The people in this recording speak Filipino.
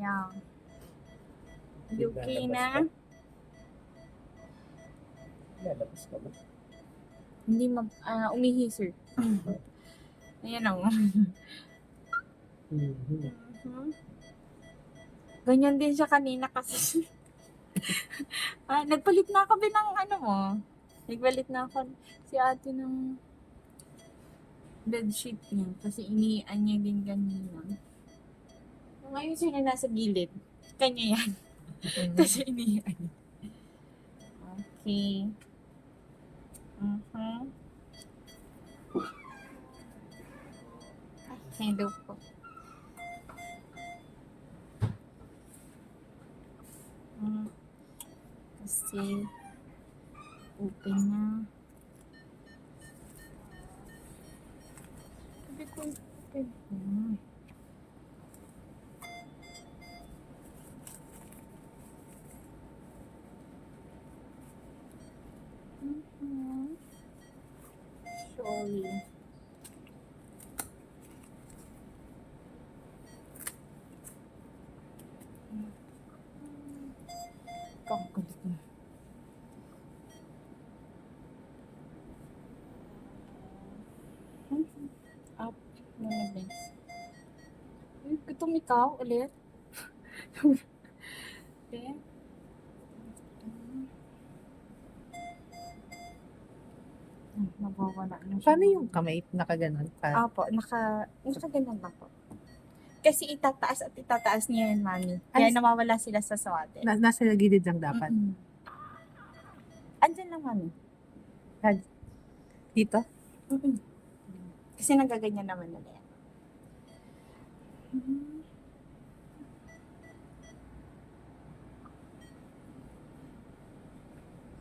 Yeah. You okay na? Lalabas ka ba? Hindi umihi, sir. Ayan o. Ganyan din siya kanina kasi. Nagpalit na kami ng ano mo. Nagpalit na ako si ate ng bedsheet niya. Kasi iniian niya din kanina. Ngayon siya na nasa gilid. Kanya yan. Kasi iniian niya. Okay. Hello po. Kasi open na. Sabi ko open na. Sorry. Kakakulit na. Up na natin. Gutom ikaw ulit? Okay. Nawawala na siya. Paano yung kamay? Nakaganon? Apo, nakaganon na po. Kasi itataas niya yun, mami. Kaya Ay, nawawala sila sa swate. Nasa gilid lang dapat. Andyan lang, mami. Dito? Kasi nagaganyan naman na yan.